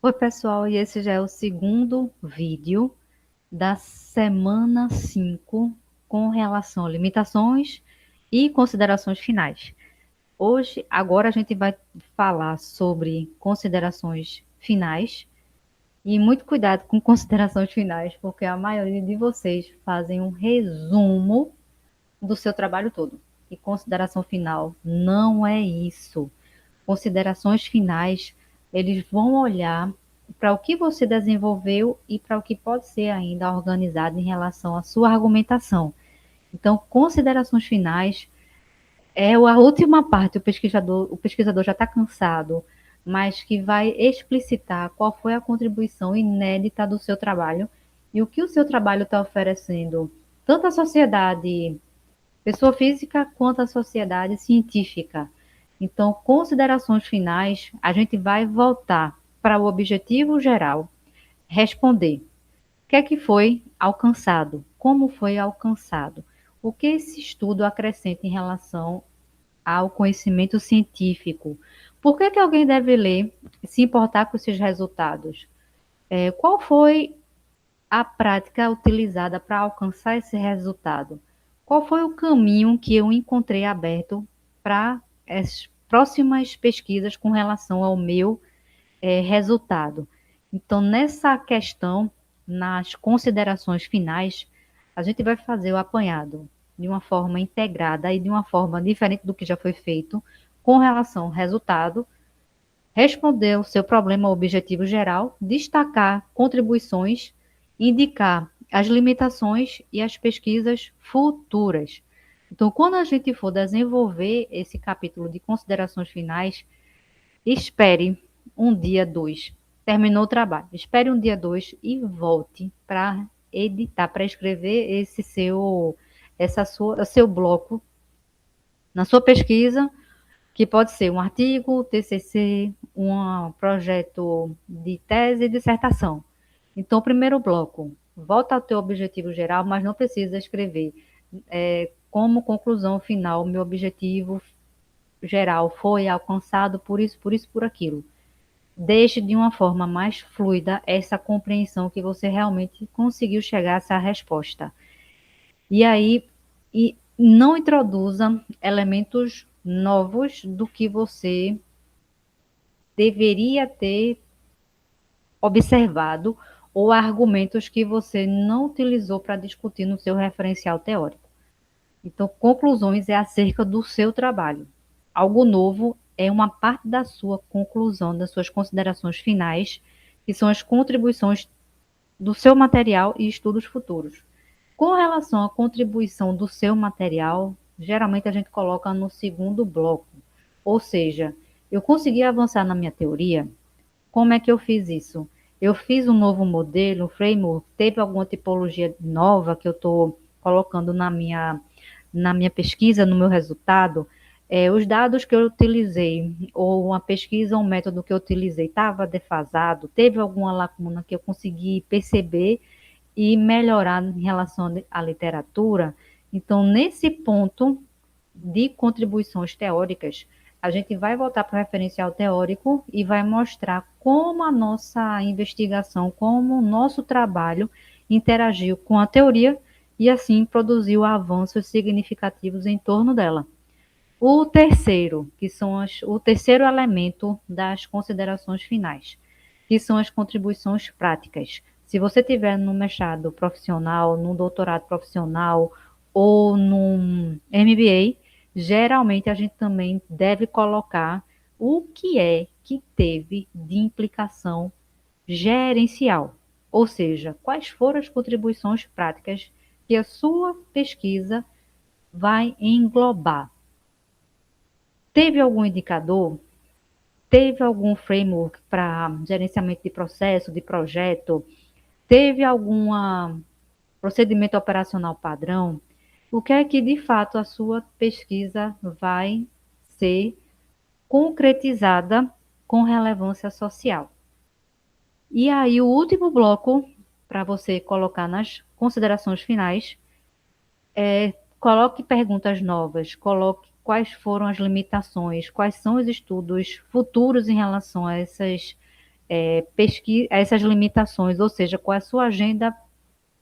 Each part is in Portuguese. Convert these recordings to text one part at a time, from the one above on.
Oi, pessoal, e esse já é o segundo vídeo da semana 5 com relação a limitações e considerações finais. Agora a gente vai falar sobre considerações finais e muito cuidado com considerações finais, porque a maioria de vocês fazem um resumo do seu trabalho todo. E consideração final não é isso. Considerações finais, eles vão olhar para o que você desenvolveu e para o que pode ser ainda organizado em relação à sua argumentação. Então, considerações finais é a última parte, o pesquisador já está cansado, mas que vai explicitar qual foi a contribuição inédita do seu trabalho e o que o seu trabalho está oferecendo, tanto à sociedade pessoa física quanto à sociedade científica. Então, considerações finais, a gente vai voltar para o objetivo geral, responder o que é que foi alcançado, como foi alcançado, o que esse estudo acrescenta em relação ao conhecimento científico, por que, que alguém deve ler e se importar com esses resultados, qual foi a prática utilizada para alcançar esse resultado? Qual foi o caminho que eu encontrei aberto para as próximas pesquisas com relação ao meu resultado? Então, nessa questão, nas considerações finais, a gente vai fazer o apanhado de uma forma integrada e de uma forma diferente do que já foi feito com relação ao resultado, responder o seu problema objetivo geral, destacar contribuições, indicar as limitações e as pesquisas futuras. Então, quando a gente for desenvolver esse capítulo de considerações finais, espere um dia 2. Terminou o trabalho. Espere um dia 2 e volte para editar, para escrever seu bloco na sua pesquisa, que pode ser um artigo, TCC, um projeto de tese e dissertação. Então, o primeiro bloco, volta ao teu objetivo geral, mas não precisa escrever como conclusão final, meu objetivo geral foi alcançado por isso, por isso, por aquilo. Deixe de uma forma mais fluida essa compreensão que você realmente conseguiu chegar a essa resposta. E aí, não introduza elementos novos do que você deveria ter observado ou argumentos que você não utilizou para discutir no seu referencial teórico. Então, conclusões é acerca do seu trabalho. Algo novo é uma parte da sua conclusão, das suas considerações finais, que são as contribuições do seu material e estudos futuros. Com relação à contribuição do seu material, geralmente a gente coloca no segundo bloco. Ou seja, eu consegui avançar na minha teoria. Como é que eu fiz isso? Eu fiz um novo modelo, um framework, teve alguma tipologia nova que eu estou colocando na minha pesquisa, no meu resultado, os dados que eu utilizei, ou uma pesquisa, um método que eu utilizei, estava defasado, teve alguma lacuna que eu consegui perceber e melhorar em relação à literatura. Então, nesse ponto de contribuições teóricas, a gente vai voltar para o referencial teórico e vai mostrar como a nossa investigação, como o nosso trabalho interagiu com a teoria e assim produziu avanços significativos em torno dela. O terceiro, o terceiro elemento das considerações finais, que são as contribuições práticas. Se você tiver no mestrado profissional, num doutorado profissional ou num MBA, geralmente a gente também deve colocar o que é que teve de implicação gerencial, ou seja, quais foram as contribuições práticas que a sua pesquisa vai englobar. Teve algum indicador? Teve algum framework para gerenciamento de processo, de projeto? Teve algum procedimento operacional padrão? O que é que, de fato, a sua pesquisa vai ser concretizada com relevância social? E aí, o último bloco, para você colocar nas considerações finais, coloque perguntas novas, coloque quais foram as limitações, quais são os estudos futuros em relação a essas limitações, ou seja, qual é a sua agenda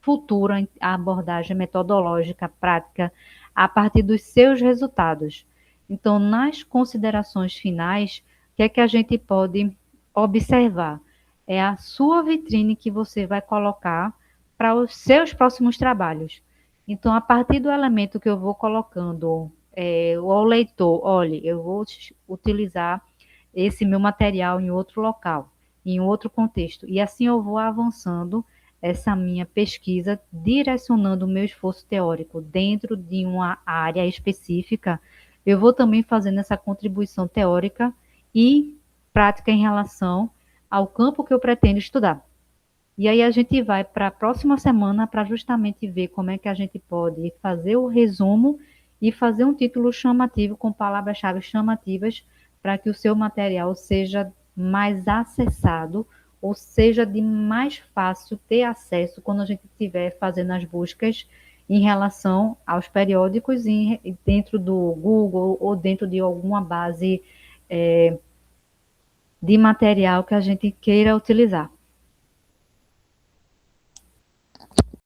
futura, a abordagem metodológica, prática, a partir dos seus resultados. Então, nas considerações finais, o que é que a gente pode observar? É a sua vitrine que você vai colocar para os seus próximos trabalhos. Então, a partir do elemento que eu vou colocando ao leitor, olha, eu vou utilizar esse meu material em outro local, em outro contexto. E assim eu vou avançando essa minha pesquisa, direcionando o meu esforço teórico dentro de uma área específica. Eu vou também fazendo essa contribuição teórica e prática em relação ao campo que eu pretendo estudar. E aí a gente vai para a próxima semana para justamente ver como é que a gente pode fazer o resumo e fazer um título chamativo com palavras-chave chamativas para que o seu material seja mais acessado ou seja de mais fácil ter acesso quando a gente estiver fazendo as buscas em relação aos periódicos dentro do Google ou dentro de alguma base de material que a gente queira utilizar.